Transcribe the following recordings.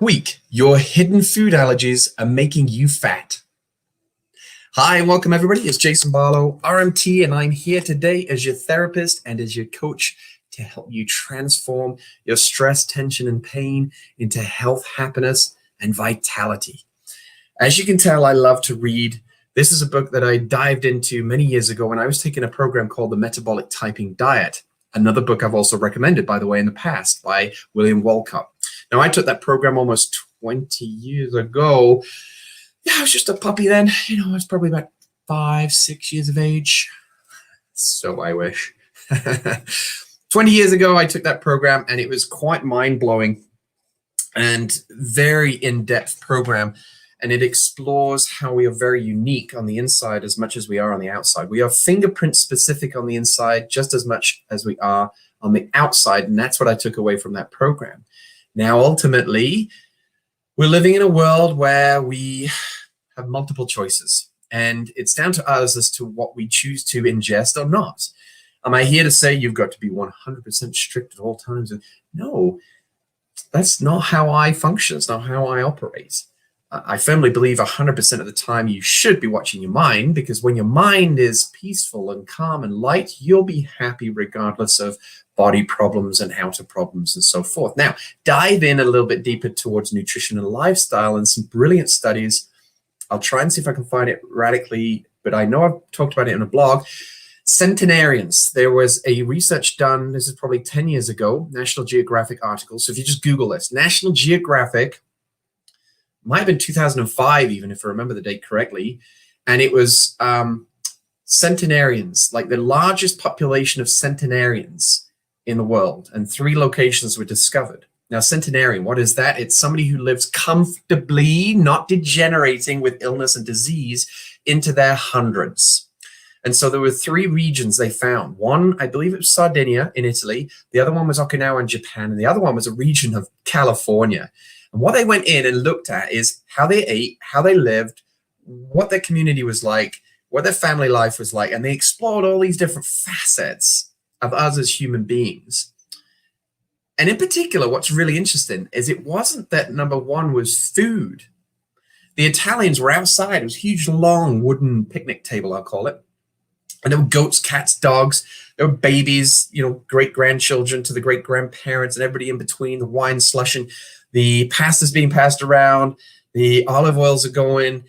Week, your hidden food allergies are making you fat. Hi, and welcome everybody. It's Jason Barlow, RMT, and I'm here today as your therapist and as your coach to help you transform your stress, tension, and pain into health, happiness, and vitality. As you can tell, I love to read. This is a book that I dived into many years ago when I was taking a program called The Metabolic Typing Diet. Another book I've also recommended, by the way, in the past by William Wolcott. Now, I took that program almost 20 years ago. Yeah, I was just a puppy then. I was probably about 5, 6 years of age. So I wish. 20 years ago, I took that program, and it was quite mind-blowing and very in-depth program. And it explores how we are very unique on the inside as much as we are on the outside. We are fingerprint specific on the inside just as much as we are on the outside. And that's what I took away from that program. Now, ultimately, we're living in a world where we have multiple choices, and it's down to us as to what we choose to ingest or not. Am I here to say you've got to be 100% strict at all times? No, that's not how I function. It's not how I operate. I firmly believe 100% of the time you should be watching your mind, because when your mind is peaceful and calm and light, you'll be happy regardless of body problems and outer problems and so forth. Now, dive in a little bit deeper towards nutrition and lifestyle and some brilliant studies. I'll try and see if I can find it radically, but I know I've talked about it in a blog. Centenarians. There was a research done, this is probably 10 years ago, National Geographic article. So if you just Google this, National Geographic, might have been 2005 even, if I remember the date correctly, and it was centenarians, like the largest population of centenarians in the world, and 3 locations were discovered. Now, centenarian, what is that? It's somebody who lives comfortably, not degenerating with illness and disease into their hundreds. And so there were 3 regions they found. One, I believe it was Sardinia in Italy. The other one was Okinawa in Japan. And the other one was a region of California. And what they went in and looked at is how they ate, how they lived, what their community was like, what their family life was like. And they explored all these different facets of us as human beings. And in particular, what's really interesting is it wasn't that number one was food. The Italians were outside. It was a huge, long wooden picnic table, I'll call it. And there were goats, cats, dogs. There were babies, great-grandchildren to the great-grandparents and everybody in between, the wine slushing, the pasta's being passed around, the olive oils are going.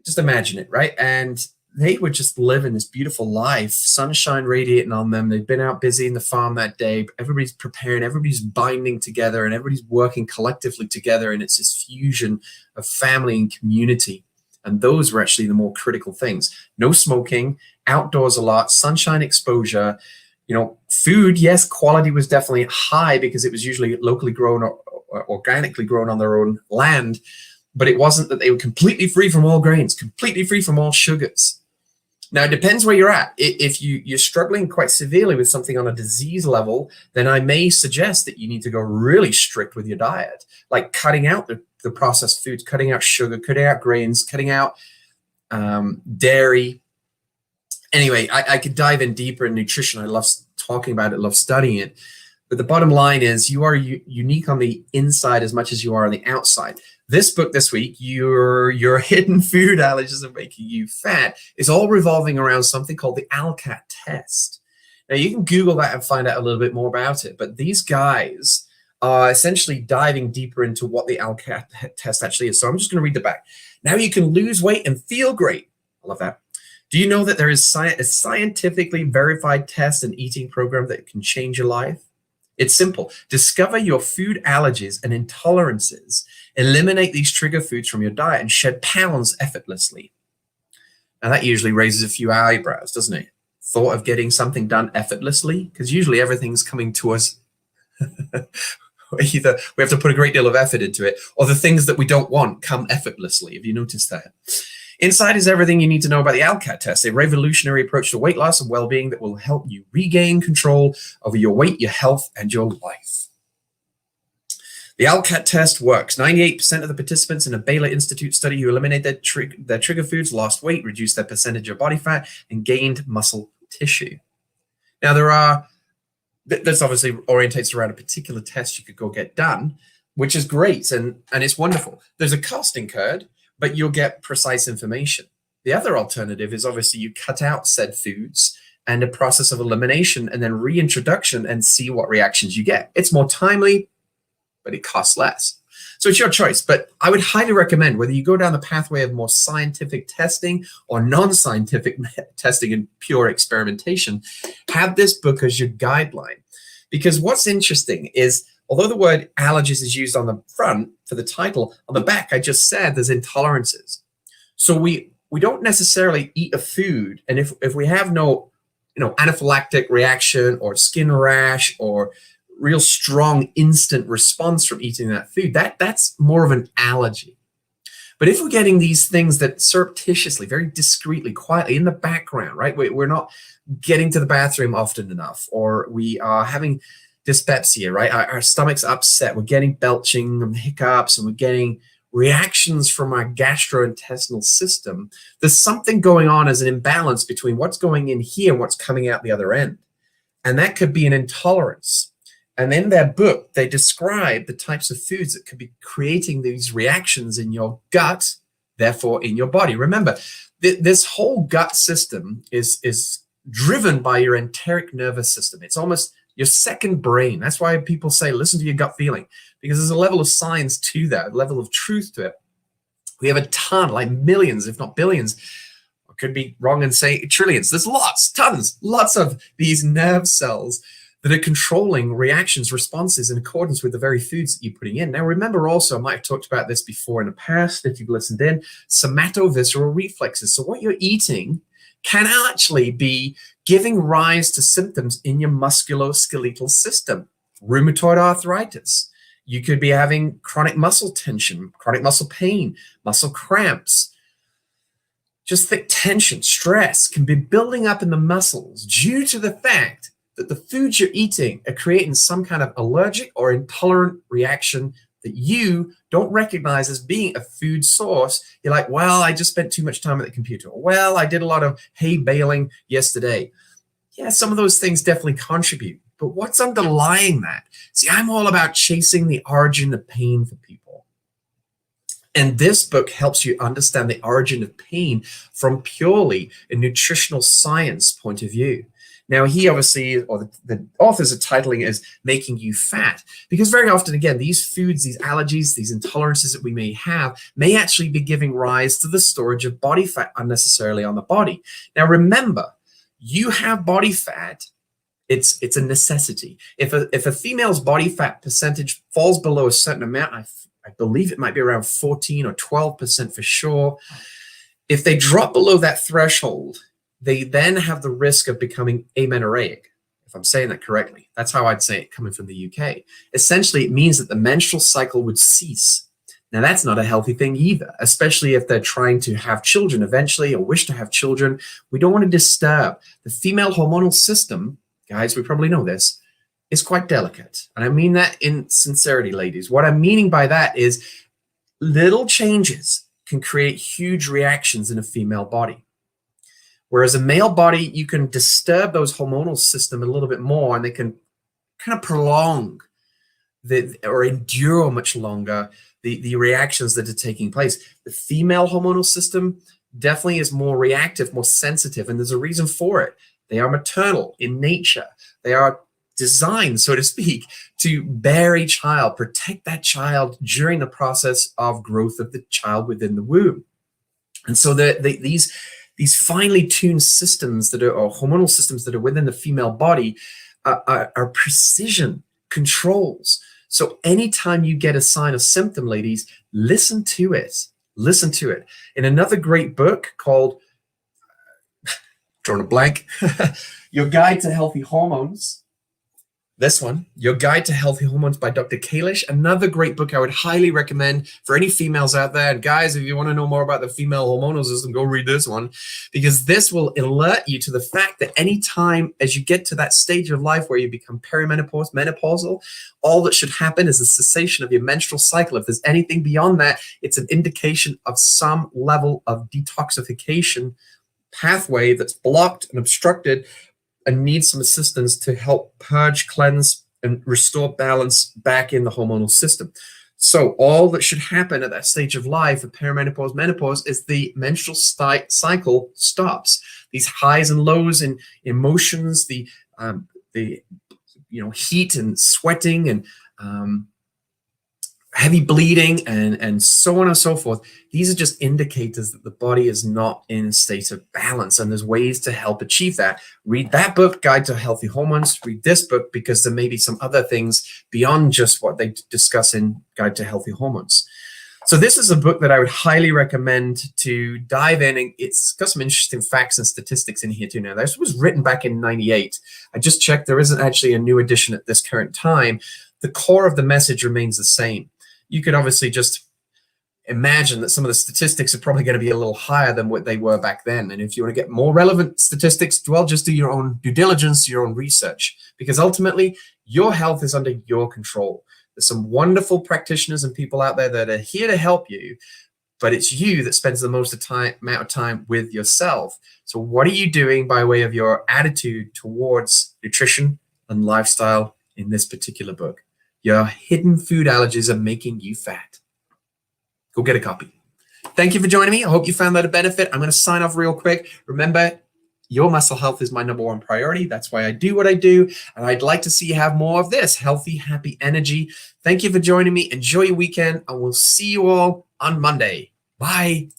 Just imagine it, right? And they were just living this beautiful life, sunshine radiating on them. They'd been out busy in the farm that day. Everybody's preparing, everybody's binding together, and everybody's working collectively together. And it's this fusion of family and community. And those were actually the more critical things. No smoking, outdoors a lot, sunshine exposure. Food, yes, quality was definitely high because it was usually locally grown or organically grown on their own land. But it wasn't that they were completely free from all grains, completely free from all sugars. Now, it depends where you're at. If you're struggling quite severely with something on a disease level, then I may suggest that you need to go really strict with your diet, like cutting out the processed foods, cutting out sugar, cutting out grains, cutting out dairy. Anyway, I could dive in deeper in nutrition. I love talking about it, love studying it. But the bottom line is you are unique on the inside as much as you are on the outside. This book this week, your hidden food allergies are making you fat, is all revolving around something called the ALCAT Test. Now, you can Google that and find out a little bit more about it. But these guys are essentially diving deeper into what the ALCAT Test actually is. So I'm just going to read the back. Now you can lose weight and feel great. I love that. Do you know that there is a scientifically verified test and eating program that can change your life? It's simple. Discover your food allergies and intolerances. Eliminate these trigger foods from your diet and shed pounds effortlessly. Now, that usually raises a few eyebrows, doesn't it? Thought of getting something done effortlessly? Because usually everything's coming to us. Either we have to put a great deal of effort into it, or the things that we don't want come effortlessly. Have you noticed that? Inside is everything you need to know about the ALCAT test, a revolutionary approach to weight loss and well-being that will help you regain control over your weight, your health, and your life. The ALCAT test works. 98% of the participants in a Baylor Institute study who eliminated their trigger foods lost weight, reduced their percentage of body fat, and gained muscle tissue. Now, this obviously orientates around a particular test you could go get done, which is great and it's wonderful. There's a cost incurred, but you'll get precise information. The other alternative is obviously you cut out said foods and a process of elimination and then reintroduction and see what reactions you get. It's more timely, but it costs less. So it's your choice, but I would highly recommend whether you go down the pathway of more scientific testing or non-scientific testing and pure experimentation, have this book as your guideline. Because what's interesting is, although the word allergies is used on the front for the title, on the back, I just said there's intolerances. So we don't necessarily eat a food, and if we have no anaphylactic reaction or skin rash or real strong instant response from eating that food, that's more of an allergy. But if we're getting these things that surreptitiously, very discreetly, quietly in the background, right? We're not getting to the bathroom often enough, or we are having dyspepsia, right? Our stomach's upset, we're getting belching and hiccups, and we're getting reactions from our gastrointestinal system. There's something going on as an imbalance between what's going in here and what's coming out the other end. And that could be an intolerance. And in their book, they describe the types of foods that could be creating these reactions in your gut, therefore in your body. Remember, this whole gut system is driven by your enteric nervous system. It's almost your second brain. That's why people say, listen to your gut feeling, because there's a level of science to that, a level of truth to it. We have a ton, like millions, if not billions, I could be wrong and say trillions. There's lots of these nerve cells that are controlling reactions, responses in accordance with the very foods that you're putting in. Now, remember also, I might have talked about this before in the past, if you've listened in, somatovisceral reflexes. So what you're eating can actually be giving rise to symptoms in your musculoskeletal system. Rheumatoid arthritis. You could be having chronic muscle tension, chronic muscle pain, muscle cramps. Just thick tension, stress can be building up in the muscles due to the fact that the foods you're eating are creating some kind of allergic or intolerant reaction that you don't recognize as being a food source. You're like, well, I just spent too much time at the computer. Well, I did a lot of hay baling yesterday. Yeah, some of those things definitely contribute. But what's underlying that? See, I'm all about chasing the origin of pain for people. And this book helps you understand the origin of pain from purely a nutritional science point of view. Now, he obviously, or the authors are titling it as Making You Fat, because very often, again, these foods, these allergies, these intolerances that we may have may actually be giving rise to the storage of body fat unnecessarily on the body. Now, remember, you have body fat. It's a necessity. If a female's body fat percentage falls below a certain amount, I believe it might be around 14 or 12% for sure. If they drop below that threshold, they then have the risk of becoming amenorrheic, if I'm saying that correctly. That's how I'd say it coming from the UK. Essentially, it means that the menstrual cycle would cease. Now, that's not a healthy thing either, especially if they're trying to have children eventually or wish to have children. We don't want to disturb. The female hormonal system, guys, we probably know this, is quite delicate. And I mean that in sincerity, ladies. What I'm meaning by that is little changes can create huge reactions in a female body. Whereas a male body, you can disturb those hormonal system a little bit more, and they can kind of prolong or endure much longer the reactions that are taking place. The female hormonal system definitely is more reactive, more sensitive, and there's a reason for it. They are maternal in nature. They are designed, so to speak, to bear a child, protect that child during the process of growth of the child within the womb. And so these finely tuned systems that are, or hormonal systems that are within the female body are precision controls. So anytime you get a sign or symptom, ladies, listen to it. Listen to it. In another great book called, drawing a blank, Your Guide to Healthy Hormones. This one, Your Guide to Healthy Hormones by Dr. Kalish. Another great book I would highly recommend for any females out there. And guys, if you want to know more about the female hormonal system, go read this one, because this will alert you to the fact that anytime as you get to that stage of life where you become perimenopause, menopausal, all that should happen is a cessation of your menstrual cycle. If there's anything beyond that, it's an indication of some level of detoxification pathway that's blocked and obstructed and needs some assistance to help purge, cleanse, and restore balance back in the hormonal system. So all that should happen at that stage of life, of perimenopause, menopause, is the menstrual cycle stops. These highs and lows in emotions, the heat and sweating and heavy bleeding and so on and so forth. These are just indicators that the body is not in a state of balance, and there's ways to help achieve that. Read that book, Guide to Healthy Hormones. Read this book, because there may be some other things beyond just what they discuss in Guide to Healthy Hormones. So this is a book that I would highly recommend to dive in, and it's got some interesting facts and statistics in here too. Now, this was written back in '98. I just checked, there isn't actually a new edition at this current time. The core of the message remains the same. You could obviously just imagine that some of the statistics are probably going to be a little higher than what they were back then. And if you want to get more relevant statistics, well, just do your own due diligence, your own research, because ultimately your health is under your control. There's some wonderful practitioners and people out there that are here to help you, but it's you that spends the most amount of time with yourself. So what are you doing by way of your attitude towards nutrition and lifestyle in this particular book? Your hidden food allergies are making you fat. Go get a copy. Thank you for joining me. I hope you found that a benefit. I'm going to sign off real quick. Remember, your muscle health is my #1 priority. That's why I do what I do. And I'd like to see you have more of this healthy, happy energy. Thank you for joining me. Enjoy your weekend, and we'll see you all on Monday. Bye.